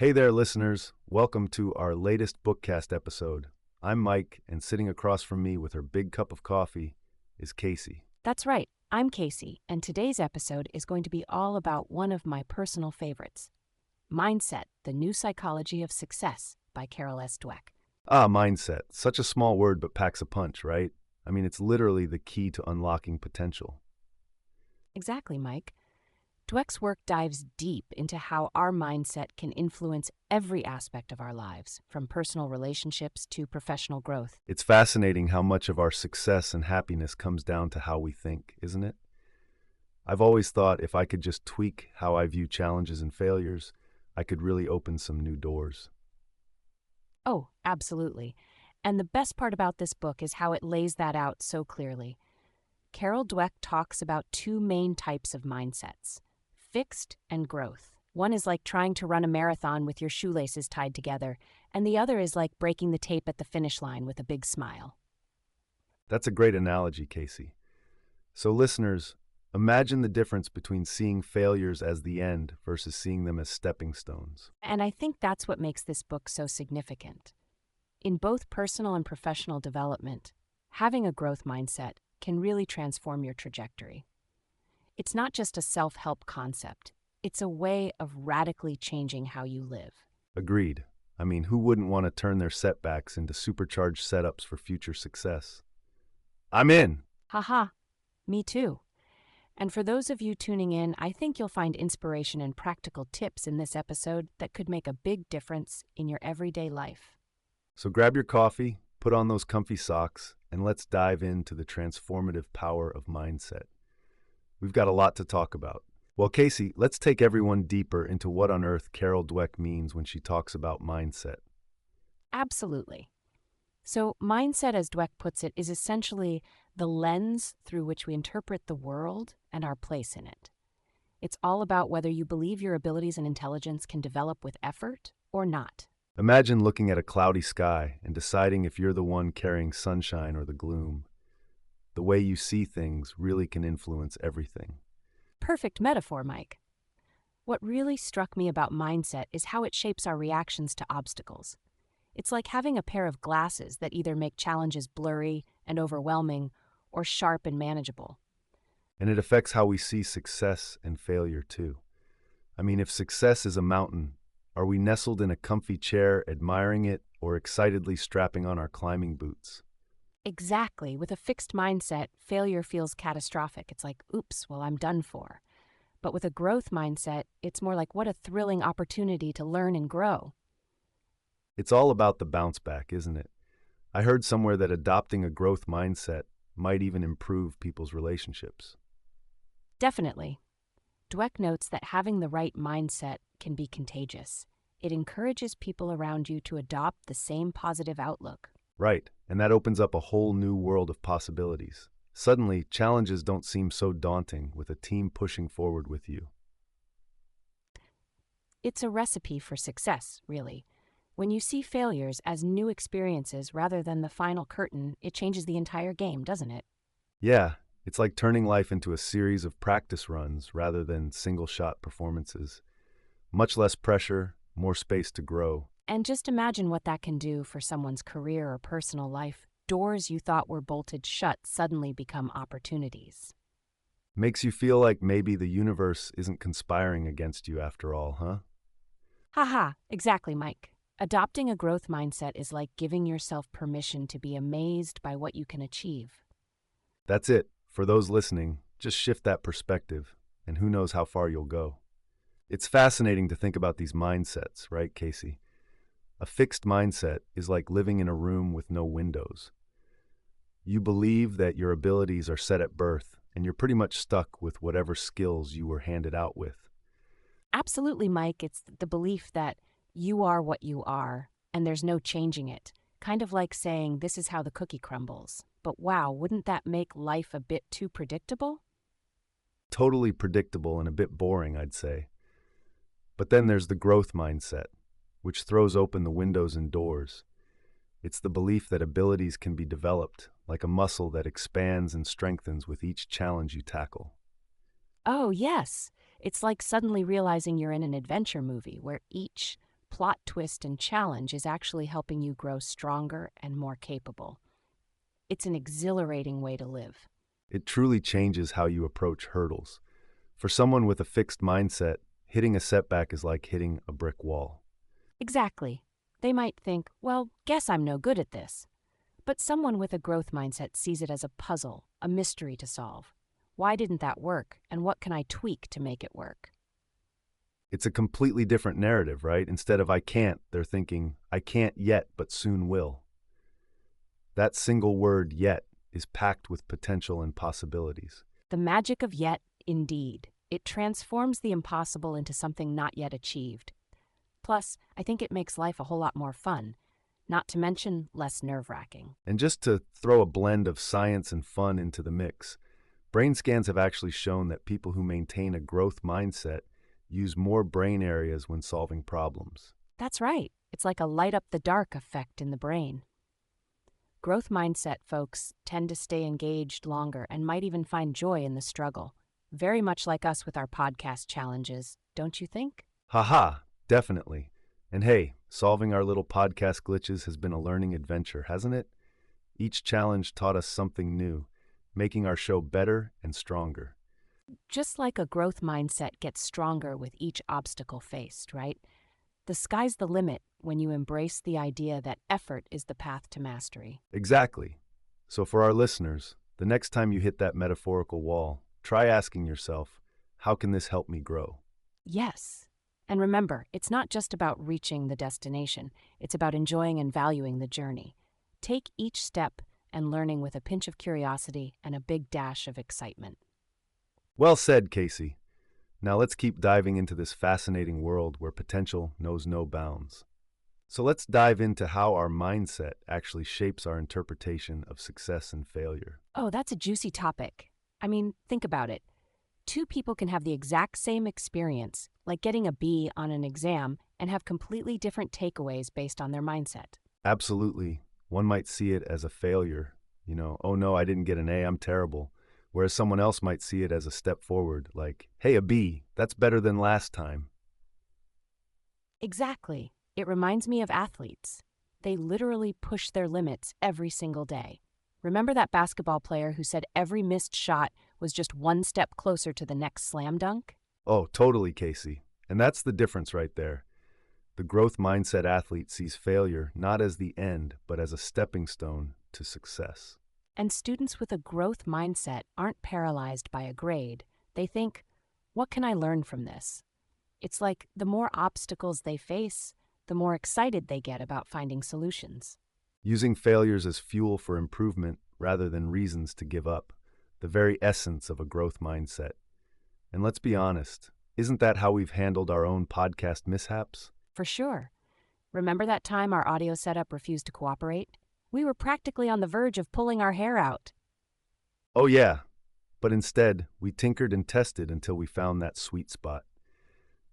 Hey there, listeners. Welcome to our latest Bookcast episode. I'm Mike, and sitting across from me with her big cup of coffee is Casey. That's right, I'm Casey, and today's episode is going to be all about one of my personal favorites, Mindset, The New Psychology of Success by Carol S. Dweck. Mindset. Such a small word, but packs a punch, right? I mean, it's literally the key to unlocking potential. Exactly, Mike. Dweck's work dives deep into how our mindset can influence every aspect of our lives, from personal relationships to professional growth. It's fascinating how much of our success and happiness comes down to how we think, isn't it? I've always thought if I could just tweak how I view challenges and failures, I could really open some new doors. Oh, absolutely. And the best part about this book is how it lays that out so clearly. Carol Dweck talks about two main types of mindsets: fixed and growth. One is like trying to run a marathon with your shoelaces tied together, and the other is like breaking the tape at the finish line with a big smile. That's a great analogy, Casey. So, listeners, imagine the difference between seeing failures as the end versus seeing them as stepping stones. And I think that's what makes this book so significant. In both personal and professional development, having a growth mindset can really transform your trajectory. It's not just a self-help concept. It's a way of radically changing how you live. Agreed. I mean, who wouldn't want to turn their setbacks into supercharged setups for future success? I'm in! Haha, me too. And for those of you tuning in, I think you'll find inspiration and practical tips in this episode that could make a big difference in your everyday life. So grab your coffee, put on those comfy socks, and let's dive into the transformative power of mindset. We've got a lot to talk about. Well, Casey, let's take everyone deeper into what on earth Carol Dweck means when she talks about mindset. Absolutely. So, mindset, as Dweck puts it, is essentially the lens through which we interpret the world and our place in it. It's all about whether you believe your abilities and intelligence can develop with effort or not. Imagine looking at a cloudy sky and deciding if you're the one carrying sunshine or the gloom. The way you see things really can influence everything. Perfect metaphor, Mike. What really struck me about mindset is how it shapes our reactions to obstacles. It's like having a pair of glasses that either make challenges blurry and overwhelming or sharp and manageable. And it affects how we see success and failure too. I mean, if success is a mountain, are we nestled in a comfy chair admiring it or excitedly strapping on our climbing boots? Exactly. With a fixed mindset, failure feels catastrophic. It's like, oops, well, I'm done for. But with a growth mindset, it's more like, what a thrilling opportunity to learn and grow. It's all about the bounce back, isn't it? I heard somewhere that adopting a growth mindset might even improve people's relationships. Definitely. Dweck notes that having the right mindset can be contagious. It encourages people around you to adopt the same positive outlook. Right, and that opens up a whole new world of possibilities. Suddenly, challenges don't seem so daunting with a team pushing forward with you. It's a recipe for success, really. When you see failures as new experiences rather than the final curtain, it changes the entire game, doesn't it? Yeah, it's like turning life into a series of practice runs rather than single-shot performances. Much less pressure, more space to grow. And just imagine what that can do for someone's career or personal life. Doors you thought were bolted shut suddenly become opportunities. Makes you feel like maybe the universe isn't conspiring against you after all, huh? Haha, exactly, Mike. Adopting a growth mindset is like giving yourself permission to be amazed by what you can achieve. That's it. For those listening, just shift that perspective, and who knows how far you'll go. It's fascinating to think about these mindsets, right, Casey? A fixed mindset is like living in a room with no windows. You believe that your abilities are set at birth, and you're pretty much stuck with whatever skills you were handed out with. Absolutely, Mike. It's the belief that you are what you are, and there's no changing it. Kind of like saying, this is how the cookie crumbles. But wow, wouldn't that make life a bit too predictable? Totally predictable and a bit boring, I'd say. But then there's the growth mindset, which throws open the windows and doors. It's the belief that abilities can be developed, like a muscle that expands and strengthens with each challenge you tackle. Oh, yes. It's like suddenly realizing you're in an adventure movie where each plot twist and challenge is actually helping you grow stronger and more capable. It's an exhilarating way to live. It truly changes how you approach hurdles. For someone with a fixed mindset, hitting a setback is like hitting a brick wall. Exactly. They might think, well, guess I'm no good at this. But someone with a growth mindset sees it as a puzzle, a mystery to solve. Why didn't that work, and what can I tweak to make it work? It's a completely different narrative, right? Instead of I can't, they're thinking I can't yet, but soon will. That single word yet is packed with potential and possibilities. The magic of yet, indeed. It transforms the impossible into something not yet achieved. Plus, I think it makes life a whole lot more fun, not to mention less nerve-wracking. And just to throw a blend of science and fun into the mix, brain scans have actually shown that people who maintain a growth mindset use more brain areas when solving problems. That's right. It's like a light-up-the-dark effect in the brain. Growth mindset folks tend to stay engaged longer and might even find joy in the struggle. Very much like us with our podcast challenges, don't you think? Haha, definitely. And hey, solving our little podcast glitches has been a learning adventure, hasn't it? Each challenge taught us something new, making our show better and stronger. Just like a growth mindset gets stronger with each obstacle faced, right? The sky's the limit when you embrace the idea that effort is the path to mastery. Exactly. So for our listeners, the next time you hit that metaphorical wall, try asking yourself, how can this help me grow? Yes. And remember, it's not just about reaching the destination. It's about enjoying and valuing the journey. Take each step and learning with a pinch of curiosity and a big dash of excitement. Well said, Casey. Now let's keep diving into this fascinating world where potential knows no bounds. So let's dive into how our mindset actually shapes our interpretation of success and failure. Oh, that's a juicy topic. I mean, think about it. Two people can have the exact same experience, like getting a B on an exam, and have completely different takeaways based on their mindset. Absolutely. One might see it as a failure. Oh no, I didn't get an A, I'm terrible. Whereas someone else might see it as a step forward, like, hey, a B, that's better than last time. Exactly. It reminds me of athletes. They literally push their limits every single day. Remember that basketball player who said every missed shot was just one step closer to the next slam dunk? Oh, totally, Casey. And that's the difference right there. The growth mindset athlete sees failure not as the end, but as a stepping stone to success. And students with a growth mindset aren't paralyzed by a grade. They think, what can I learn from this? It's like the more obstacles they face, the more excited they get about finding solutions. Using failures as fuel for improvement rather than reasons to give up, the very essence of a growth mindset. And let's be honest, isn't that how we've handled our own podcast mishaps? For sure. Remember that time our audio setup refused to cooperate? We were practically on the verge of pulling our hair out. Oh yeah, but instead, we tinkered and tested until we found that sweet spot.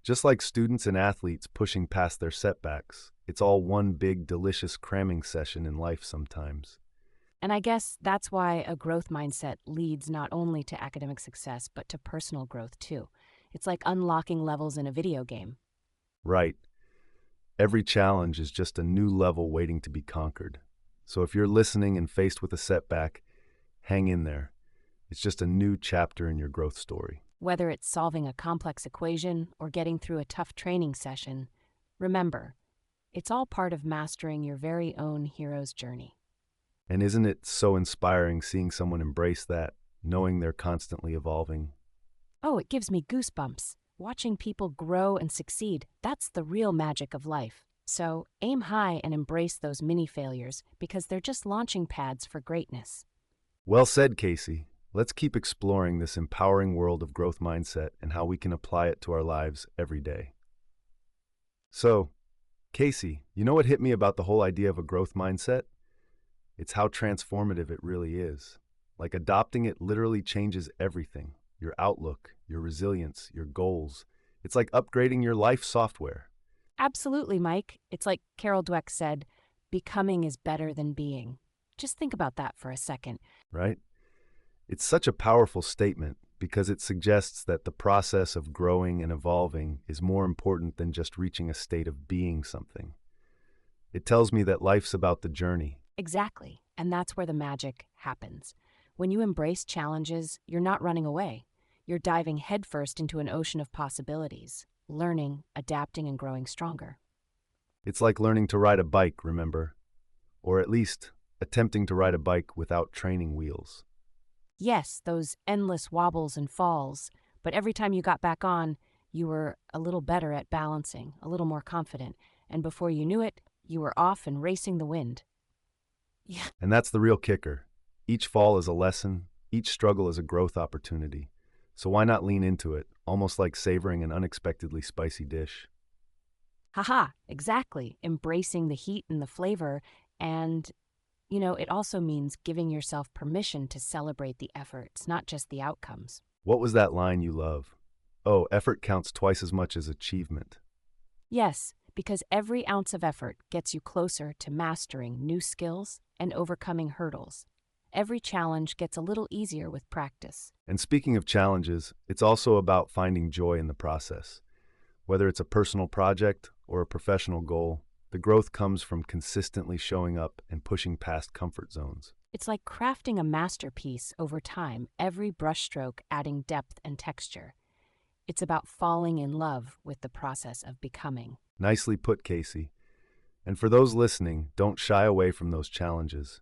Just like students and athletes pushing past their setbacks, it's all one big, delicious cramming session in life sometimes. And I guess that's why a growth mindset leads not only to academic success, but to personal growth too. It's like unlocking levels in a video game. Right. Every challenge is just a new level waiting to be conquered. So if you're listening and faced with a setback, hang in there. It's just a new chapter in your growth story. Whether it's solving a complex equation or getting through a tough training session, remember, it's all part of mastering your very own hero's journey. And isn't it so inspiring seeing someone embrace that, knowing they're constantly evolving? Oh, it gives me goosebumps. Watching people grow and succeed, that's the real magic of life. So aim high and embrace those mini failures because they're just launching pads for greatness. Well said, Casey. Let's keep exploring this empowering world of growth mindset and how we can apply it to our lives every day. So, Casey, you know what hit me about the whole idea of a growth mindset? It's how transformative it really is. Like adopting it literally changes everything. Your outlook, your resilience, your goals. It's like upgrading your life software. Absolutely, Mike. It's like Carol Dweck said, becoming is better than being. Just think about that for a second. Right? It's such a powerful statement, because it suggests that the process of growing and evolving is more important than just reaching a state of being something. It tells me that life's about the journey. Exactly. And that's where the magic happens. When you embrace challenges, you're not running away. You're diving headfirst into an ocean of possibilities, learning, adapting, and growing stronger. It's like learning to ride a bike, remember? Or at least attempting to ride a bike without training wheels. Yes, those endless wobbles and falls, but every time you got back on, you were a little better at balancing, a little more confident, and before you knew it, you were off and racing the wind. Yeah. And that's the real kicker. Each fall is a lesson, each struggle is a growth opportunity. So why not lean into it, almost like savoring an unexpectedly spicy dish? Haha, exactly. Embracing the heat and the flavor. And, it also means giving yourself permission to celebrate the efforts, not just the outcomes. What was that line you love? Oh, effort counts twice as much as achievement. Yes, because every ounce of effort gets you closer to mastering new skills and overcoming hurdles. Every challenge gets a little easier with practice. And speaking of challenges, it's also about finding joy in the process. Whether it's a personal project or a professional goal, the growth comes from consistently showing up and pushing past comfort zones. It's like crafting a masterpiece over time, every brushstroke adding depth and texture. It's about falling in love with the process of becoming. Nicely put, Casey. And for those listening, don't shy away from those challenges.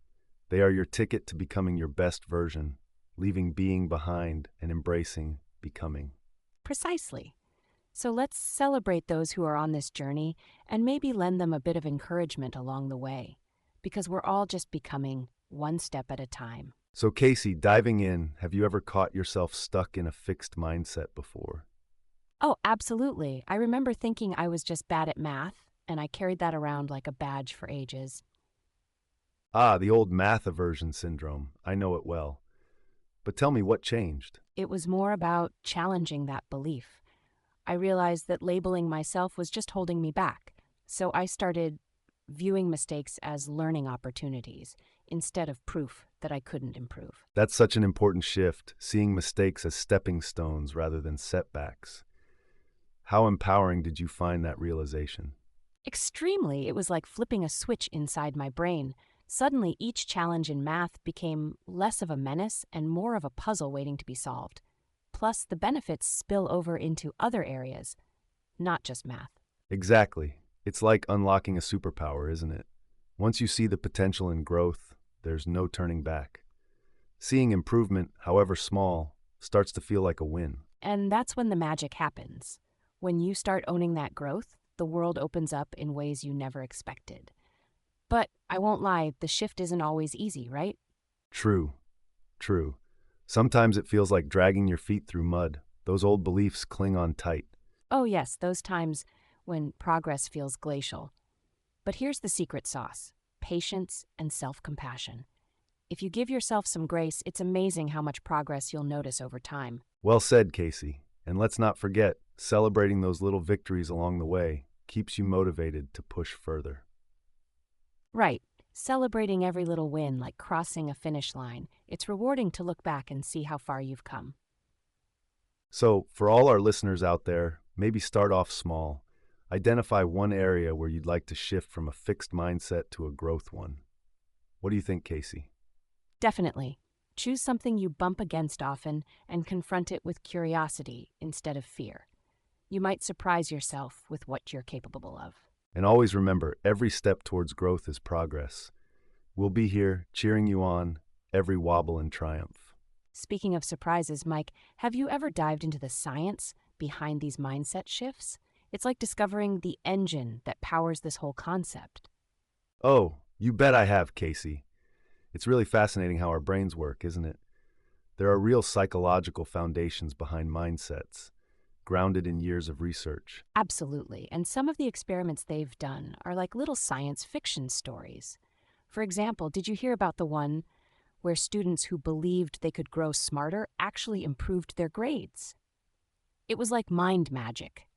They are your ticket to becoming your best version, leaving being behind and embracing becoming. Precisely. So let's celebrate those who are on this journey and maybe lend them a bit of encouragement along the way, because we're all just becoming one step at a time. So, Casey, diving in, have you ever caught yourself stuck in a fixed mindset before? Oh, absolutely. I remember thinking I was just bad at math, and I carried that around like a badge for ages. Ah, the old math aversion syndrome. I know it well. But tell me, what changed? It was more about challenging that belief. I realized that labeling myself was just holding me back, so I started viewing mistakes as learning opportunities instead of proof that I couldn't improve. That's such an important shift, seeing mistakes as stepping stones rather than setbacks. How empowering did you find that realization? Extremely, it was like flipping a switch inside my brain. Suddenly, each challenge in math became less of a menace and more of a puzzle waiting to be solved. Plus, the benefits spill over into other areas, not just math. Exactly. It's like unlocking a superpower, isn't it? Once you see the potential in growth, there's no turning back. Seeing improvement, however small, starts to feel like a win. And that's when the magic happens. When you start owning that growth, the world opens up in ways you never expected. But I won't lie, the shift isn't always easy, right? True, true. Sometimes it feels like dragging your feet through mud. Those old beliefs cling on tight. Oh, yes, those times when progress feels glacial. But here's the secret sauce: patience and self compassion. If you give yourself some grace, it's amazing how much progress you'll notice over time. Well said, Casey. And let's not forget, celebrating those little victories along the way keeps you motivated to push further. Right. Celebrating every little win like crossing a finish line. It's rewarding to look back and see how far you've come. So, for all our listeners out there, maybe start off small. Identify one area where you'd like to shift from a fixed mindset to a growth one. What do you think, Casey? Definitely. Choose something you bump against often and confront it with curiosity instead of fear. You might surprise yourself with what you're capable of. And always remember, every step towards growth is progress. We'll be here cheering you on, every wobble and triumph. Speaking of surprises, Mike, have you ever dived into the science behind these mindset shifts? It's like discovering the engine that powers this whole concept. Oh, you bet I have, Casey. It's really fascinating how our brains work, isn't it? There are real psychological foundations behind mindsets, grounded in years of research. Absolutely. And some of the experiments they've done are like little science fiction stories. For example, did you hear about the one where students who believed they could grow smarter actually improved their grades? It was like mind magic.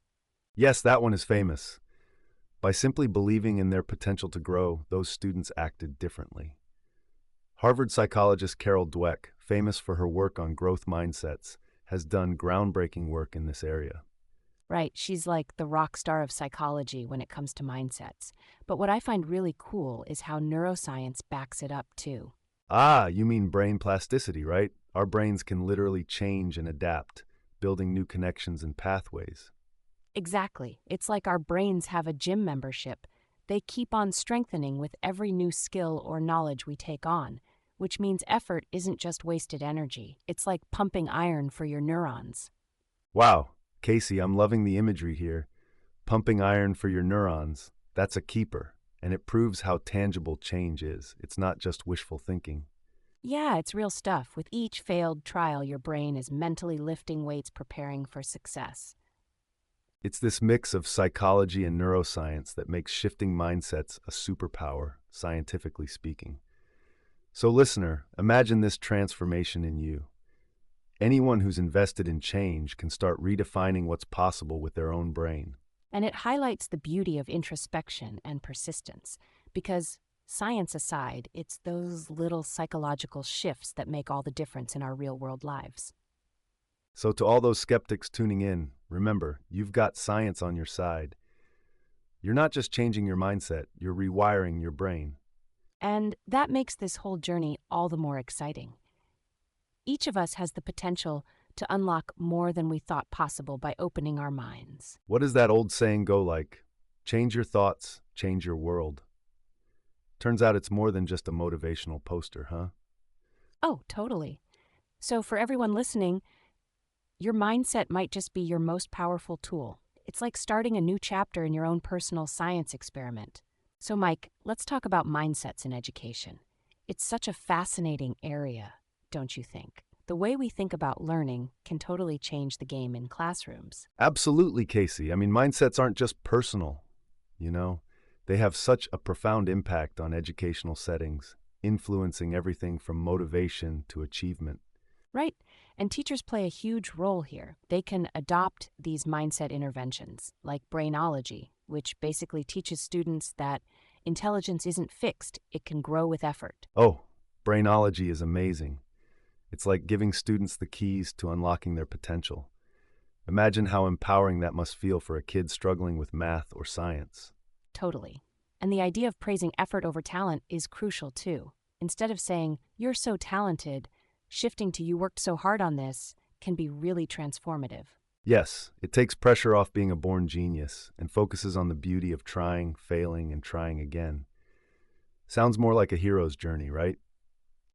Yes, that one is famous. By simply believing in their potential to grow, those students acted differently. Harvard psychologist Carol Dweck, famous for her work on growth mindsets, has done groundbreaking work in this area. Right, she's like the rock star of psychology when it comes to mindsets. But what I find really cool is how neuroscience backs it up too. Ah, you mean brain plasticity, right? Our brains can literally change and adapt, building new connections and pathways. Exactly. It's like our brains have a gym membership. They keep on strengthening with every new skill or knowledge we take on, which means effort isn't just wasted energy. It's like pumping iron for your neurons. Wow, Casey, I'm loving the imagery here. Pumping iron for your neurons, that's a keeper, and it proves how tangible change is. It's not just wishful thinking. Yeah, it's real stuff. With each failed trial, your brain is mentally lifting weights preparing for success. It's this mix of psychology and neuroscience that makes shifting mindsets a superpower, scientifically speaking. So, listener, imagine this transformation in you. Anyone who's invested in change can start redefining what's possible with their own brain. And it highlights the beauty of introspection and persistence, because, science aside, it's those little psychological shifts that make all the difference in our real world lives. So, to all those skeptics tuning in, remember, you've got science on your side. You're not just changing your mindset, you're rewiring your brain. And that makes this whole journey all the more exciting. Each of us has the potential to unlock more than we thought possible by opening our minds. What does that old saying go like? Change your thoughts, change your world. Turns out it's more than just a motivational poster, huh? Oh, totally. So, for everyone listening, your mindset might just be your most powerful tool. It's like starting a new chapter in your own personal science experiment. So, Mike, let's talk about mindsets in education. It's such a fascinating area, don't you think? The way we think about learning can totally change the game in classrooms. Absolutely, Casey. I mean, mindsets aren't just personal, you know? They have such a profound impact on educational settings, influencing everything from motivation to achievement. Right. And teachers play a huge role here. They can adopt these mindset interventions, like brainology, which basically teaches students that intelligence isn't fixed, it can grow with effort. Oh, brainology is amazing. It's like giving students the keys to unlocking their potential. Imagine how empowering that must feel for a kid struggling with math or science. Totally. And the idea of praising effort over talent is crucial too. Instead of saying, you're so talented, shifting to you worked so hard on this can be really transformative. Yes, it takes pressure off being a born genius and focuses on the beauty of trying, failing, and trying again. Sounds more like a hero's journey, right?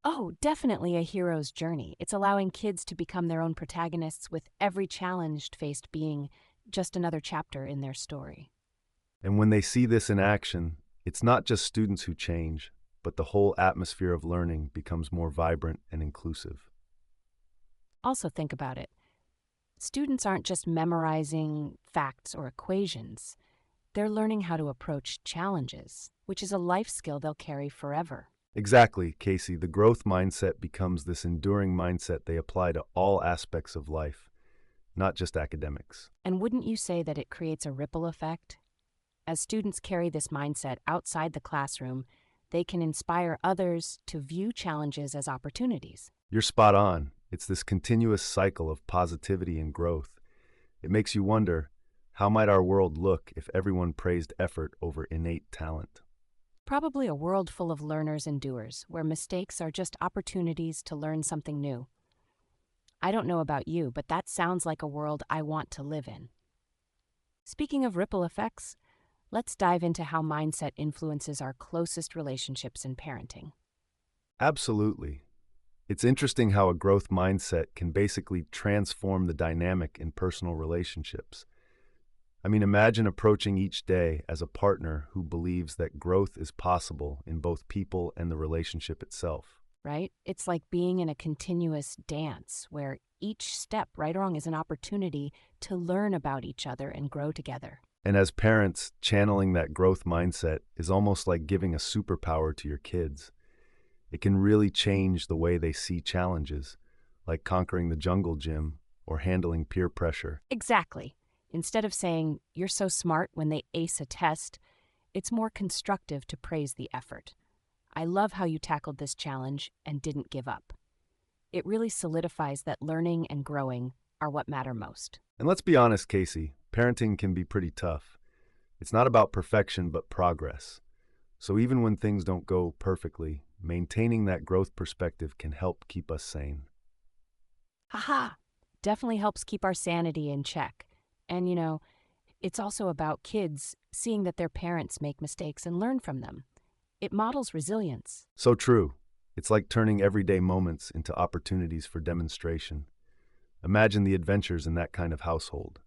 Oh, definitely a hero's journey. It's allowing kids to become their own protagonists with every challenge faced being just another chapter in their story. And when they see this in action, it's not just students who change, but the whole atmosphere of learning becomes more vibrant and inclusive. Also, think about it. Students aren't just memorizing facts or equations, they're learning how to approach challenges, which is a life skill they'll carry forever. Exactly, Casey. The growth mindset becomes this enduring mindset they apply to all aspects of life, not just academics. And wouldn't you say that it creates a ripple effect? As students carry this mindset outside the classroom, they can inspire others to view challenges as opportunities. You're spot on. It's this continuous cycle of positivity and growth. It makes you wonder, how might our world look if everyone praised effort over innate talent? Probably a world full of learners and doers, where mistakes are just opportunities to learn something new. I don't know about you, but that sounds like a world I want to live in. Speaking of ripple effects, let's dive into how mindset influences our closest relationships in parenting. Absolutely. It's interesting how a growth mindset can basically transform the dynamic in personal relationships. I mean, imagine approaching each day as a partner who believes that growth is possible in both people and the relationship itself. Right? It's like being in a continuous dance where each step, right or wrong, is an opportunity to learn about each other and grow together. And as parents, channeling that growth mindset is almost like giving a superpower to your kids. It can really change the way they see challenges, like conquering the jungle gym or handling peer pressure. Exactly. Instead of saying, you're so smart when they ace a test, it's more constructive to praise the effort. I love how you tackled this challenge and didn't give up. It really solidifies that learning and growing are what matter most. And let's be honest, Casey, parenting can be pretty tough. It's not about perfection, but progress. So even when things don't go perfectly, maintaining that growth perspective can help keep us sane. Haha! Definitely helps keep our sanity in check. And it's also about kids seeing that their parents make mistakes and learn from them. It models resilience. So true. It's like turning everyday moments into opportunities for demonstration. Imagine the adventures in that kind of household.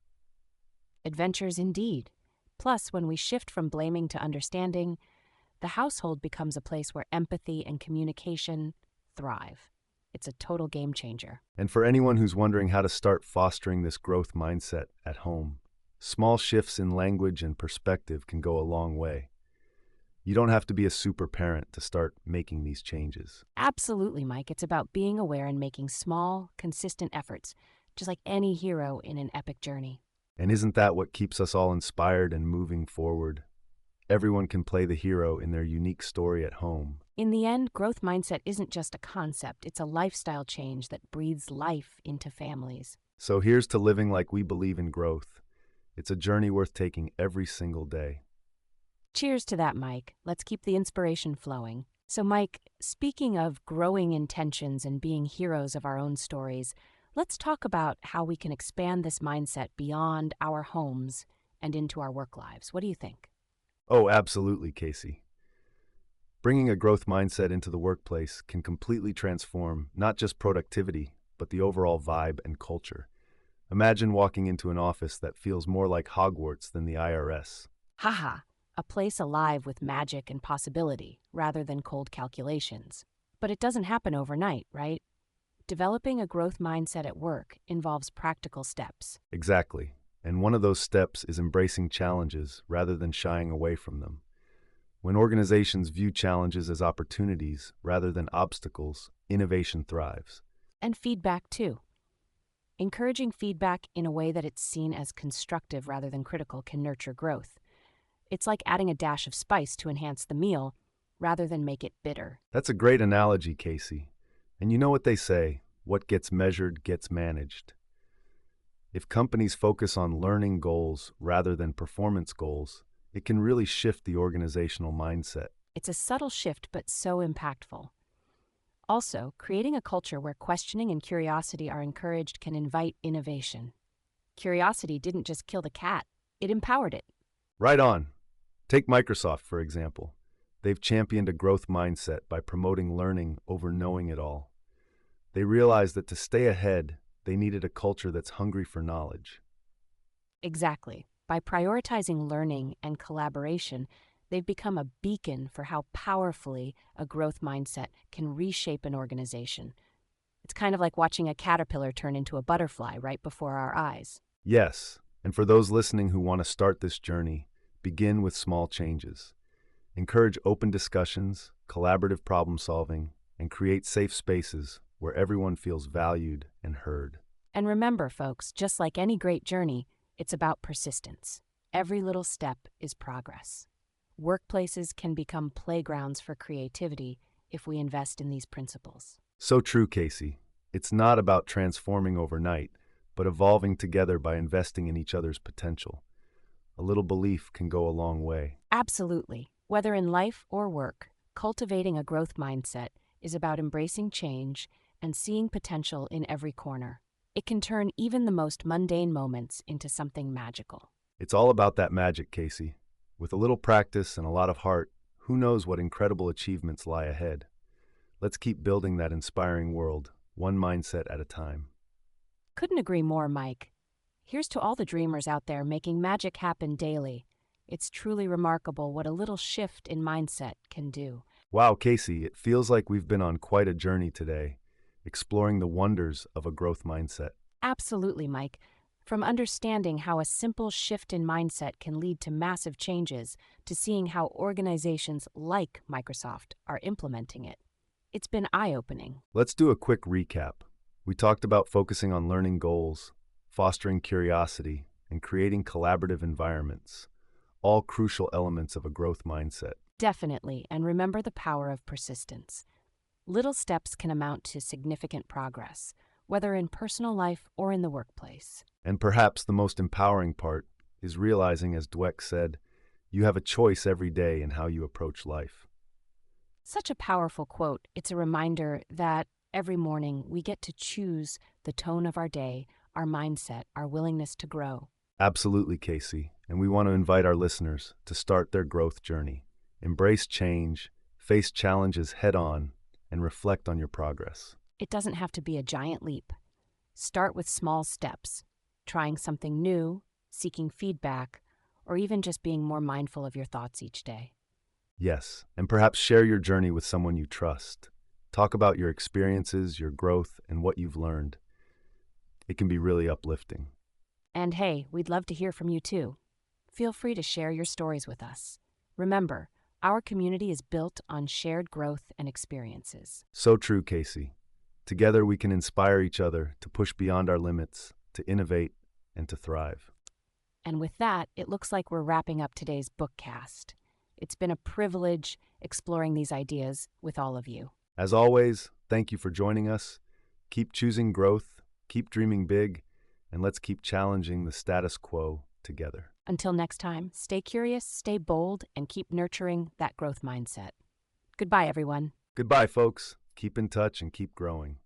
Adventures indeed. Plus, when we shift from blaming to understanding, the household becomes a place where empathy and communication thrive. It's a total game changer. And for anyone who's wondering how to start fostering this growth mindset at home, small shifts in language and perspective can go a long way. You don't have to be a super parent to start making these changes. Absolutely, Mike. It's about being aware and making small, consistent efforts, just like any hero in an epic journey. And isn't that what keeps us all inspired and moving forward? Everyone can play the hero in their unique story at home. In the end, growth mindset isn't just a concept, it's a lifestyle change that breathes life into families. So here's to living like we believe in growth. It's a journey worth taking every single day. Cheers to that, Mike. Let's keep the inspiration flowing. So, Mike, speaking of growing intentions and being heroes of our own stories, let's talk about how we can expand this mindset beyond our homes and into our work lives. What do you think? Oh, absolutely, Casey. Bringing a growth mindset into the workplace can completely transform not just productivity, but the overall vibe and culture. Imagine walking into an office that feels more like Hogwarts than the IRS. Haha, a place alive with magic and possibility rather than cold calculations. But it doesn't happen overnight, right? Developing a growth mindset at work involves practical steps. Exactly. And one of those steps is embracing challenges rather than shying away from them. When organizations view challenges as opportunities rather than obstacles, innovation thrives. And feedback, too. Encouraging feedback in a way that it's seen as constructive rather than critical can nurture growth. It's like adding a dash of spice to enhance the meal rather than make it bitter. That's a great analogy, Casey. And you know what they say, what gets measured gets managed. If companies focus on learning goals rather than performance goals, it can really shift the organizational mindset. It's a subtle shift, but so impactful. Also, creating a culture where questioning and curiosity are encouraged can invite innovation. Curiosity didn't just kill the cat, it empowered it. Right on. Take Microsoft, for example. They've championed a growth mindset by promoting learning over knowing it all. They realized that to stay ahead, they needed a culture that's hungry for knowledge. Exactly. By prioritizing learning and collaboration, they've become a beacon for how powerfully a growth mindset can reshape an organization. It's kind of like watching a caterpillar turn into a butterfly right before our eyes. Yes, and for those listening who want to start this journey, begin with small changes. Encourage open discussions, collaborative problem solving, and create safe spaces where everyone feels valued and heard. And remember, folks, just like any great journey, it's about persistence. Every little step is progress. Workplaces can become playgrounds for creativity if we invest in these principles. So true, Casey. It's not about transforming overnight, but evolving together by investing in each other's potential. A little belief can go a long way. Absolutely. Whether in life or work, cultivating a growth mindset is about embracing change and seeing potential in every corner. It can turn even the most mundane moments into something magical. It's all about that magic, Casey. With a little practice and a lot of heart, who knows what incredible achievements lie ahead. Let's keep building that inspiring world, one mindset at a time. Couldn't agree more, Mike. Here's to all the dreamers out there making magic happen daily. It's truly remarkable what a little shift in mindset can do. Wow, Casey, it feels like we've been on quite a journey today, exploring the wonders of a growth mindset. Absolutely, Mike. From understanding how a simple shift in mindset can lead to massive changes to seeing how organizations like Microsoft are implementing it. It's been eye-opening. Let's do a quick recap. We talked about focusing on learning goals, fostering curiosity, and creating collaborative environments, all crucial elements of a growth mindset. Definitely, and remember the power of persistence. Little steps can amount to significant progress. whether in personal life or in the workplace. And perhaps the most empowering part is realizing, as Dweck said, you have a choice every day in how you approach life. Such a powerful quote. It's a reminder that every morning we get to choose the tone of our day, our mindset, our willingness to grow. Absolutely, Casey. And we want to invite our listeners to start their growth journey. Embrace change, face challenges head on, and reflect on your progress. It doesn't have to be a giant leap. Start with small steps, trying something new, seeking feedback, or even just being more mindful of your thoughts each day. Yes, and perhaps share your journey with someone you trust. Talk about your experiences, your growth, and what you've learned. It can be really uplifting. And hey, we'd love to hear from you too. Feel free to share your stories with us. Remember, our community is built on shared growth and experiences. So true, Casey. Together we can inspire each other to push beyond our limits, to innovate, and to thrive. And with that, it looks like we're wrapping up today's bookcast. It's been a privilege exploring these ideas with all of you. As always, thank you for joining us. Keep choosing growth, keep dreaming big, and let's keep challenging the status quo together. Until next time, stay curious, stay bold, and keep nurturing that growth mindset. Goodbye, everyone. Goodbye, folks. Keep in touch and keep growing.